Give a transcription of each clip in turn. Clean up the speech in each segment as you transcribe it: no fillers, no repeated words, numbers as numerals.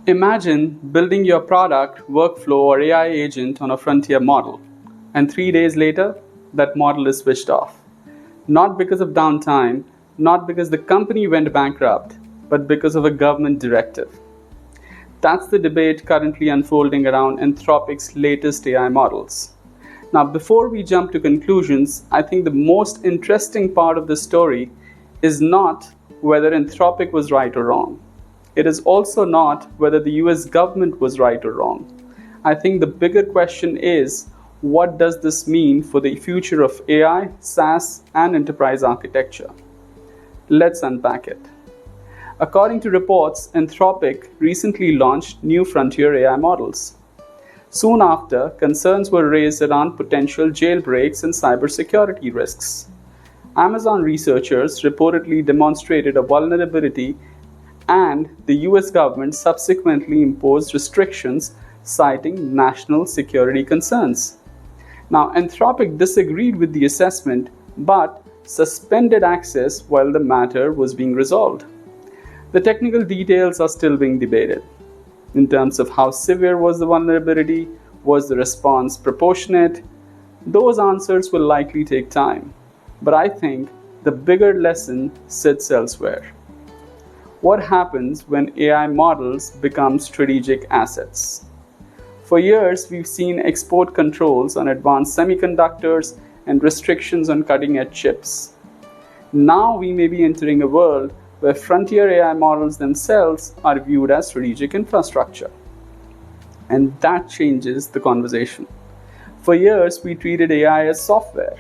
Imagine building your product, workflow, or AI agent on a frontier model, and 3 days later, that model is switched off. Not because of downtime, not because the company went bankrupt, but because of a government directive. That's the debate currently unfolding around Anthropic's latest AI models. Now, before we jump to conclusions, I think the most interesting part of the story is not whether Anthropic was right or wrong. It is also not whether the US government was right or wrong. I think the bigger question is, what does this mean for the future of AI, SaaS, and enterprise architecture? Let's unpack it. According to reports, Anthropic recently launched new frontier AI models. Soon after, concerns were raised around potential jailbreaks and cybersecurity risks. Amazon researchers reportedly demonstrated a vulnerability, and the US government subsequently imposed restrictions citing national security concerns. Now, Anthropic disagreed with the assessment but suspended access while the matter was being resolved. The technical details are still being debated. In terms of how severe was the vulnerability, was the response proportionate? Those answers will likely take time. But I think the bigger lesson sits elsewhere. What happens when AI models become strategic assets? For years, we've seen export controls on advanced semiconductors and restrictions on cutting-edge chips. Now we may be entering a world where frontier AI models themselves are viewed as strategic infrastructure. And that changes the conversation. For years, we treated AI as software.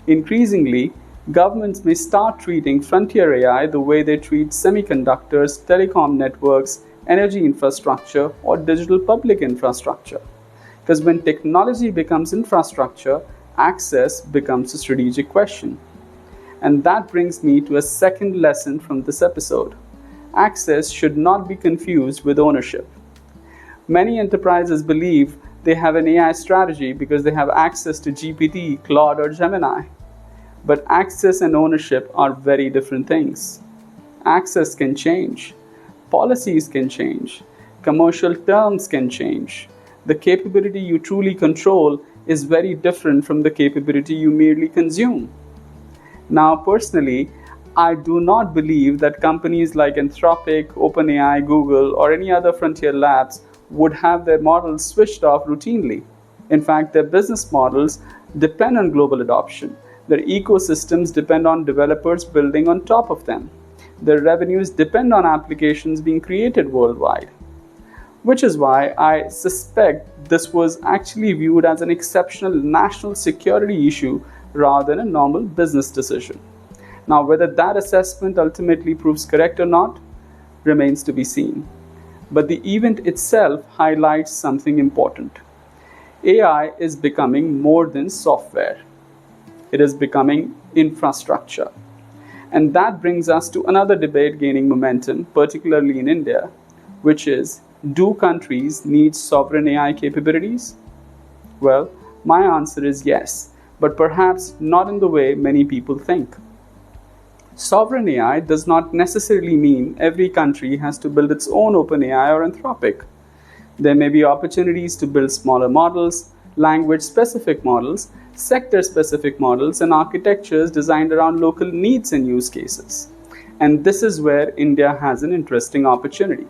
Increasingly, governments may start treating frontier AI the way they treat semiconductors, telecom networks, energy infrastructure, or digital public infrastructure. Because when technology becomes infrastructure, access becomes a strategic question. And that brings me to a second lesson from this episode. Access should not be confused with ownership. Many enterprises believe they have an AI strategy because they have access to GPT, Claude, or Gemini. But access and ownership are very different things. Access can change. Policies can change. Commercial terms can change. The capability you truly control is very different from the capability you merely consume. Now, personally, I do not believe that companies like Anthropic, OpenAI, Google, or any other frontier labs would have their models switched off routinely. In fact, their business models depend on global adoption. Their ecosystems depend on developers building on top of them. Their revenues depend on applications being created worldwide. Which is why I suspect this was actually viewed as an exceptional national security issue rather than a normal business decision. Now, whether that assessment ultimately proves correct or not remains to be seen. But the event itself highlights something important. AI is becoming more than software. It is becoming infrastructure. And that brings us to another debate gaining momentum, particularly in India, which is, do countries need sovereign AI capabilities? Well, my answer is yes, but perhaps not in the way many people think. Sovereign AI does not necessarily mean every country has to build its own OpenAI or Anthropic. There may be opportunities to build smaller models, language-specific models, sector-specific models, and architectures designed around local needs and use cases. And this is where India has an interesting opportunity.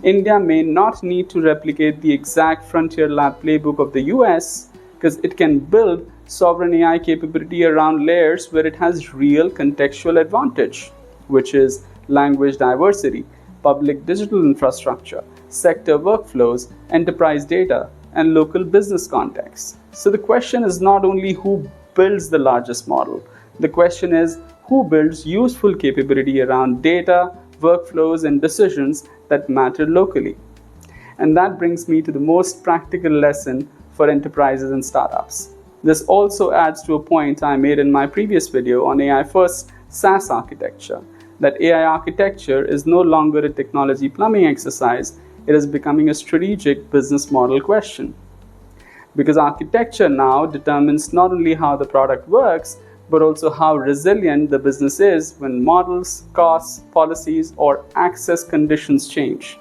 India may not need to replicate the exact frontier lab playbook of the US, because it can build sovereign AI capability around layers where it has real contextual advantage, which is language diversity, public digital infrastructure, sector workflows, enterprise data, and local business context. So the question is not only who builds the largest model, the question is who builds useful capability around data, workflows, and decisions that matter locally. And that brings me to the most practical lesson for enterprises and startups. This also adds to a point I made in my previous video on AI first SaaS architecture, that AI architecture is no longer a technology plumbing exercise, it is becoming a strategic business model question. Because architecture now determines not only how the product works, but also how resilient the business is when models, costs, policies, or access conditions change.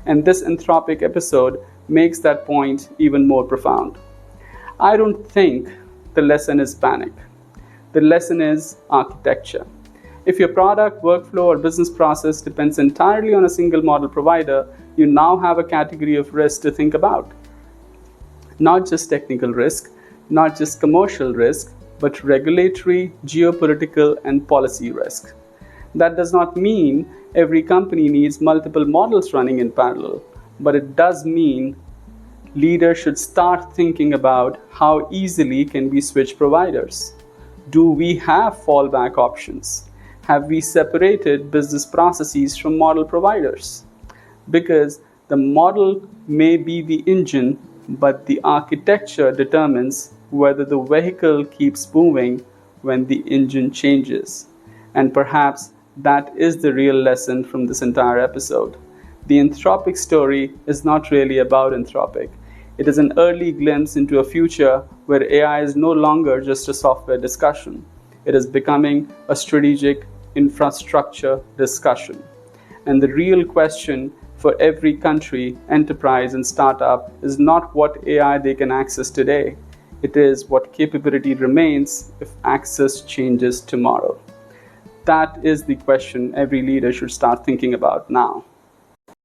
And this Anthropic episode makes that point even more profound. I don't think the lesson is panic. The lesson is architecture. If your product, workflow, or business process depends entirely on a single model provider, you now have a category of risk to think about. Not just technical risk, not just commercial risk, but regulatory, geopolitical, and policy risk. That does not mean every company needs multiple models running in parallel, but it does mean leaders should start thinking about how easily can we switch providers. Do we have fallback options? Have we separated business processes from model providers? Because the model may be the engine, but the architecture determines whether the vehicle keeps moving when the engine changes. And perhaps that is the real lesson from this entire episode. The Anthropic story is not really about Anthropic. It is an early glimpse into a future where AI is no longer just a software discussion. It is becoming a strategic infrastructure discussion. And the real question for every country, enterprise, and startup is not what AI they can access today. It is what capability remains if access changes tomorrow. That is the question every leader should start thinking about now.